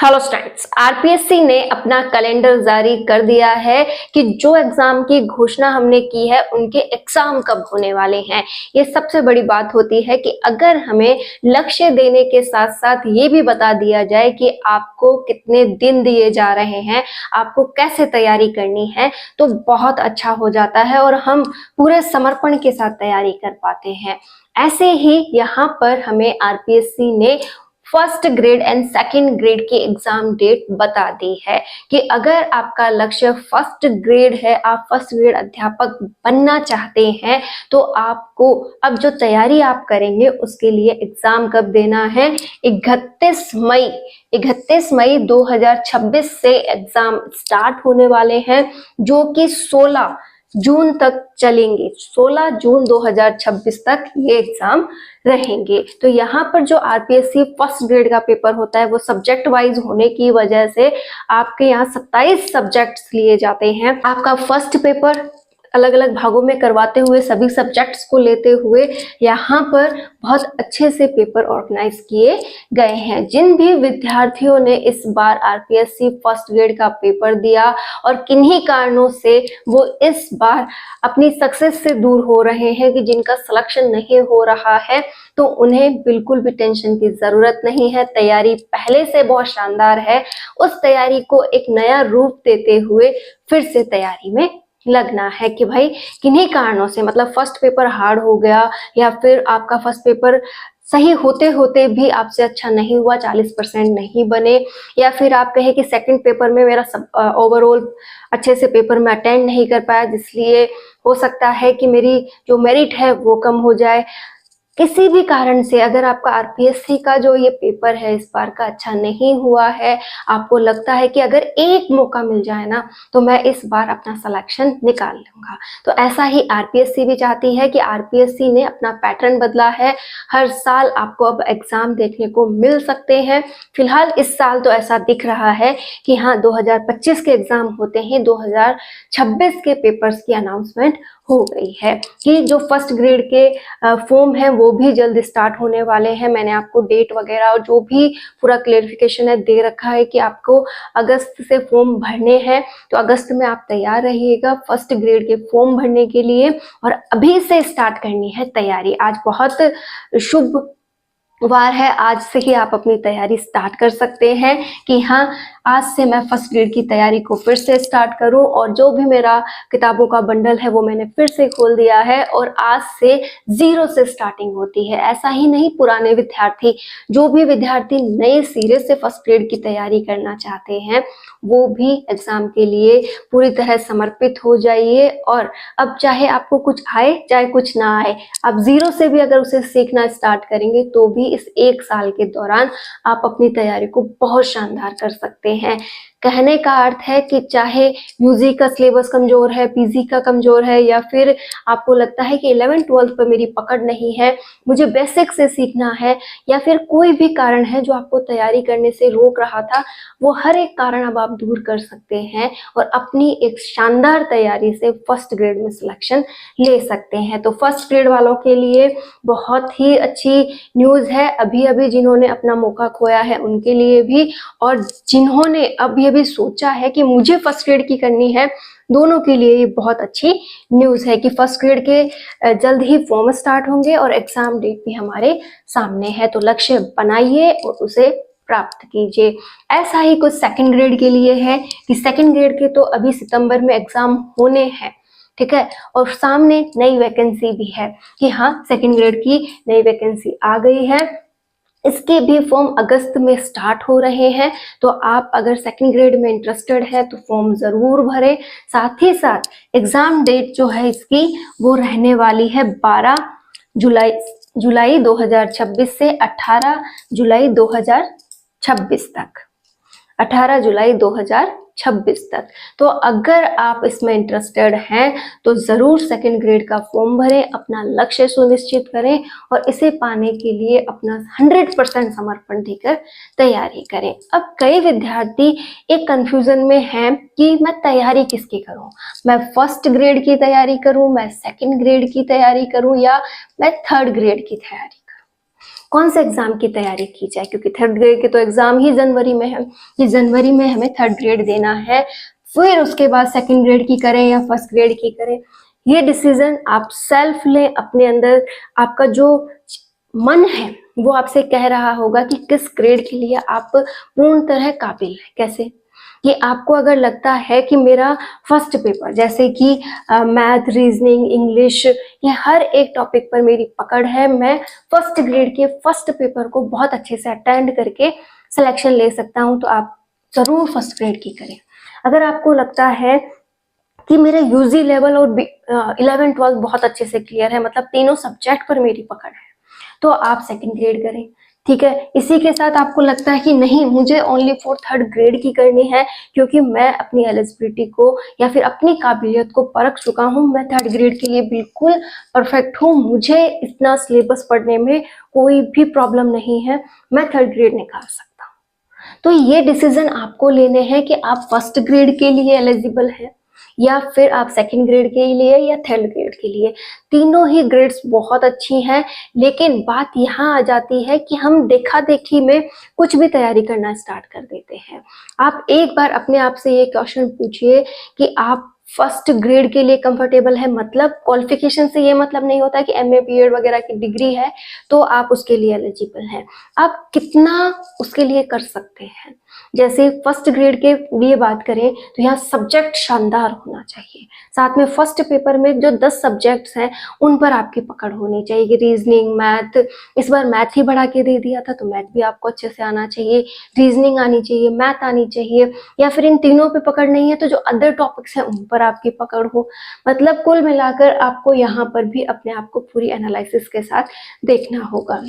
Hello students, RPSC ने अपना calendar जारी कर दिया है कि जो एग्जाम की घोषणा हमने की है उनके एग्जाम कब होने वाले हैं। ये सबसे बड़ी बात होती है कि अगर हमें लक्ष्य देने के साथ साथ ये भी बता दिया जाए कि आपको कितने दिन दिए जा रहे हैं, आपको कैसे तैयारी करनी है, तो बहुत अच्छा हो जाता है और हम पूरे समर्पण के साथ तैयारी कर पाते हैं। ऐसे ही यहाँ पर हमें आरपीएससी ने first grade and second grade की एग्जाम डेट बता दी है कि अगर आपका लक्ष्य फर्स्ट ग्रेड है, आप फर्स्ट ग्रेड अध्यापक बनना चाहते हैं, तो आपको अब जो तैयारी आप करेंगे उसके लिए एग्जाम कब देना है। 31 मई 2026 से एग्जाम स्टार्ट होने वाले हैं, जो कि 16 जून तक चलेंगे। 16 जून 2026 तक ये एग्जाम रहेंगे। तो यहाँ पर जो आरपीएससी फर्स्ट ग्रेड का पेपर होता है वो सब्जेक्ट वाइज होने की वजह से आपके यहाँ 27 सब्जेक्ट्स लिए जाते हैं। आपका फर्स्ट पेपर अलग अलग भागों में करवाते हुए, सभी सब्जेक्ट्स को लेते हुए यहाँ पर बहुत अच्छे से पेपर ऑर्गेनाइज किए गए हैं। जिन भी विद्यार्थियों ने इस बार आरपीएससी फर्स्ट ग्रेड का पेपर दिया और किन्हीं कारणों से वो इस बार अपनी सक्सेस से दूर हो रहे हैं, कि जिनका सिलेक्शन नहीं हो रहा है, तो उन्हें बिल्कुल भी टेंशन की जरूरत नहीं है। तैयारी पहले से बहुत शानदार है। उस तैयारी को एक नया रूप देते हुए फिर से तैयारी में लगना है कि भाई किन्हीं कारणों से, मतलब फर्स्ट पेपर हार्ड हो गया या फिर आपका फर्स्ट पेपर सही होते होते भी आपसे अच्छा नहीं हुआ, 40% नहीं बने, या फिर आप कहे कि सेकंड पेपर में मेरा सब ओवरऑल अच्छे से पेपर में अटेंड नहीं कर पाया, जिसलिए हो सकता है कि मेरी जो मेरिट है वो कम हो जाए। किसी भी कारण से अगर आपका आरपीएससी का जो ये पेपर है इस बार का अच्छा नहीं हुआ है, आपको लगता है कि अगर एक मौका मिल जाए ना तो मैं इस बार अपना सिलेक्शन निकाल लूंगा, तो ऐसा ही आरपीएससी भी चाहती है कि आरपीएससी ने अपना पैटर्न बदला है। हर साल आपको अब एग्जाम देखने को मिल सकते हैं। फिलहाल इस साल तो ऐसा दिख रहा है कि हाँ, 2025 के एग्जाम होते हैं, 2026 के पेपर्स की अनाउंसमेंट हो गई है कि जो फर्स्ट ग्रेड के फॉर्म है वो भी जल्द स्टार्ट होने वाले हैं। मैंने आपको डेट वगैरह और जो भी पूरा क्लेरिफिकेशन है दे रखा है कि आपको अगस्त से फॉर्म भरने हैं, तो अगस्त में आप तैयार रहिएगा फर्स्ट ग्रेड के फॉर्म भरने के लिए और अभी से स्टार्ट करनी है तैयारी। आज बहुत शुभ वार है, आज से ही आप अपनी तैयारी स्टार्ट कर सकते हैं कि हाँ, आज से मैं फर्स्ट ग्रेड की तैयारी को फिर से स्टार्ट करूं और जो भी मेरा किताबों का बंडल है वो मैंने फिर से खोल दिया है और आज से 0 से स्टार्टिंग होती है। ऐसा ही नहीं, पुराने विद्यार्थी, जो भी विद्यार्थी नए सिरे से फर्स्ट ग्रेड की तैयारी करना चाहते हैं, वो भी एग्जाम के लिए पूरी तरह समर्पित हो जाइए। और अब चाहे आपको कुछ आए चाहे कुछ ना आए, आप 0 से भी अगर उसे सीखना स्टार्ट करेंगे तो भी इस 1 साल के दौरान आप अपनी तैयारी को बहुत शानदार कर सकते हैं। कहने का अर्थ है कि चाहे यूजी का सिलेबस कमजोर है, पीजी का कमजोर है, या फिर आपको लगता है कि 11th-12th पर मेरी पकड़ नहीं है, मुझे बेसिक से सीखना है, या फिर कोई भी कारण है जो आपको तैयारी करने से रोक रहा था, वो हर एक कारण अब आप दूर कर सकते हैं और अपनी एक शानदार तैयारी से फर्स्ट ग्रेड में सिलेक्शन ले सकते हैं। तो फर्स्ट ग्रेड वालों के लिए बहुत ही अच्छी न्यूज़ है। अभी अभी जिन्होंने अपना मौका खोया है उनके लिए भी, और जिन्होंने अभी अभी सोचा है कि मुझे फर्स्ट ग्रेड की करनी है, दोनों के लिए ये बहुत अच्छी न्यूज़ है कि फर्स्ट ग्रेड के जल्द ही फॉर्म स्टार्ट होंगे और एग्जाम डेट भी हमारे सामने है। तो लक्ष्य बनाइए और उसे प्राप्त कीजिए। ऐसा ही कुछ सेकंड ग्रेड के लिए है कि सेकंड ग्रेड के तो अभी सितंबर में एग्जाम होने हैं, ठीक है, और सामने नई वैकेंसी भी है कि हाँ, सेकंड ग्रेड की नई वैकेंसी आ गई है। इसके भी फॉर्म अगस्त में स्टार्ट हो रहे हैं, तो आप अगर सेकंड ग्रेड में इंटरेस्टेड है तो फॉर्म जरूर भरें। साथ ही साथ एग्जाम डेट जो है इसकी वो रहने वाली है 12 जुलाई 2026 से 18 जुलाई 2026 तक, 18 जुलाई 2026 तक। तो अगर आप इसमें इंटरेस्टेड हैं तो ज़रूर सेकंड ग्रेड का फॉर्म भरें, अपना लक्ष्य सुनिश्चित करें और इसे पाने के लिए अपना 100% समर्पण देकर तैयारी करें। अब कई विद्यार्थी एक कंफ्यूजन में हैं कि मैं तैयारी किसकी करूं, मैं फर्स्ट ग्रेड की तैयारी करूं, मैं सेकंड ग्रेड की तैयारी करूं, या मैं थर्ड ग्रेड की तैयारी करूं। कौन से एग्जाम की तैयारी की जाए, क्योंकि थर्ड ग्रेड के तो एग्जाम ही जनवरी में है, ये जनवरी में हमें थर्ड ग्रेड देना है, फिर उसके बाद सेकंड ग्रेड की करें या फर्स्ट ग्रेड की करें, ये डिसीजन आप सेल्फ लें अपने अंदर। आपका जो मन है वो आपसे कह रहा होगा कि किस ग्रेड के लिए आप पूर्ण तरह काबिल है। कैसे कि आपको अगर लगता है कि मेरा फर्स्ट पेपर जैसे कि मैथ, रीजनिंग, इंग्लिश, ये हर एक टॉपिक पर मेरी पकड़ है, मैं फर्स्ट ग्रेड के फर्स्ट पेपर को बहुत अच्छे से अटेंड करके सिलेक्शन ले सकता हूँ, तो आप जरूर फर्स्ट ग्रेड की करें। अगर आपको लगता है कि मेरा यूजी लेवल और 11th-12th बहुत अच्छे से क्लियर है, मतलब तीनों सब्जेक्ट पर मेरी पकड़ है, तो आप सेकंड ग्रेड करें। ठीक है, इसी के साथ आपको लगता है कि नहीं मुझे ओनली फॉर थर्ड ग्रेड की करनी है, क्योंकि मैं अपनी एलिजिबिलिटी को या फिर अपनी काबिलियत को परख चुका हूँ, मैं थर्ड ग्रेड के लिए बिल्कुल परफेक्ट हूँ, मुझे इतना सिलेबस पढ़ने में कोई भी प्रॉब्लम नहीं है, मैं थर्ड ग्रेड निकाल सकता हूँ। तो ये डिसीजन आपको लेने हैं कि आप फर्स्ट ग्रेड के लिए एलिजिबल हैं या फिर आप सेकंड ग्रेड के लिए या थर्ड ग्रेड के लिए। तीनों ही ग्रेड्स बहुत अच्छी हैं, लेकिन बात यहाँ आ जाती है कि हम देखा देखी में कुछ भी तैयारी करना स्टार्ट कर देते हैं। आप एक बार अपने आप से ये क्वेश्चन पूछिए कि आप फर्स्ट ग्रेड के लिए कंफर्टेबल है, मतलब क्वालिफिकेशन से ये मतलब नहीं होता कि एमए बीएड वगैरह की डिग्री है तो आप उसके लिए एलिजिबल हैं। आप कितना उसके लिए कर सकते हैं। जैसे फर्स्ट ग्रेड के लिए बात करें तो यहाँ सब्जेक्ट शानदार होना चाहिए, साथ में फर्स्ट पेपर में जो 10 सब्जेक्ट्स हैं उन पर आपकी पकड़ होनी चाहिए कि रीजनिंग, मैथ, इस बार मैथ ही बढ़ा के दे दिया था तो मैथ भी आपको अच्छे से आना चाहिए, रीजनिंग आनी चाहिए, मैथ आनी चाहिए, या फिर इन तीनों पे पकड़ नहीं है तो जो अदर टॉपिक्स हैं उन पर आपकी पकड़ हो। मतलब कुल मिलाकर आपको यहाँ पर भी अपने आप को पूरी एनालिसिस के साथ देखना होगा।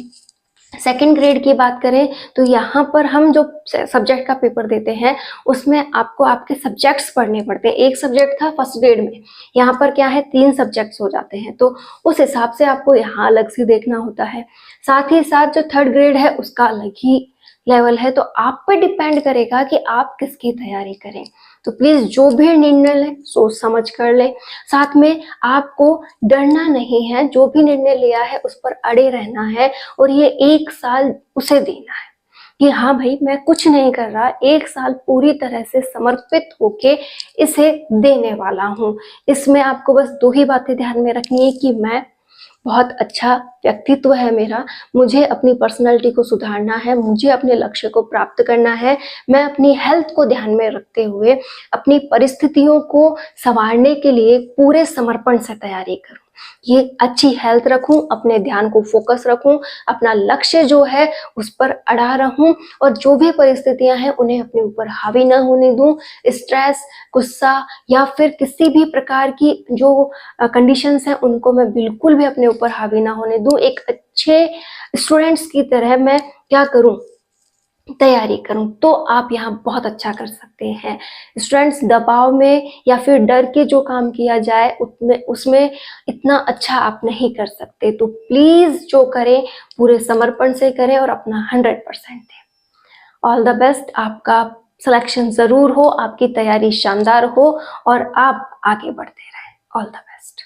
सेकेंड ग्रेड की बात करें तो यहाँ पर हम जो सब्जेक्ट का पेपर देते हैं उसमें आपको आपके सब्जेक्ट्स पढ़ने पड़ते हैं। एक सब्जेक्ट था फर्स्ट ग्रेड में, यहाँ पर क्या है 3 सब्जेक्ट्स हो जाते हैं, तो उस हिसाब से आपको यहाँ अलग से देखना होता है। साथ ही साथ जो थर्ड ग्रेड है उसका अलग ही लेवल है, तो आप पर डिपेंड करेगा कि आप किसकी तैयारी करें। तो प्लीज जो भी निर्णय लें सोच समझ कर लें, साथ में आपको डरना नहीं है, जो भी निर्णय लिया है उस पर अड़े रहना है और ये 1 साल उसे देना है कि हाँ भाई मैं कुछ नहीं कर रहा, 1 साल पूरी तरह से समर्पित होके इसे देने वाला हूँ। इसमें आपको बस 2 ही बातें ध्यान में रखनी है कि मैं बहुत अच्छा व्यक्तित्व है मेरा, मुझे अपनी पर्सनालिटी को सुधारना है, मुझे अपने लक्ष्य को प्राप्त करना है, मैं अपनी हेल्थ को ध्यान में रखते हुए अपनी परिस्थितियों को संवारने के लिए पूरे समर्पण से तैयारी करूं, ये अच्छी हेल्थ रखूं, अपने ध्यान को फोकस रखूं, अपना लक्ष्य जो है उस पर अड़ा रहूं और जो भी परिस्थितियां हैं उन्हें अपने ऊपर हावी ना होने दूं। स्ट्रेस, गुस्सा या फिर किसी भी प्रकार की जो कंडीशंस हैं उनको मैं बिल्कुल भी अपने ऊपर हावी ना होने दूं। एक अच्छे स्टूडेंट्स की तरह मैं क्या करूं, तैयारी करूं, तो आप यहाँ बहुत अच्छा कर सकते हैं। स्टूडेंट्स दबाव में या फिर डर के जो काम किया जाए उसमें इतना अच्छा आप नहीं कर सकते, तो प्लीज जो करें पूरे समर्पण से करें और अपना 100% दें। ऑल द बेस्ट, आपका सिलेक्शन जरूर हो, आपकी तैयारी शानदार हो और आप आगे बढ़ते रहें। All the best.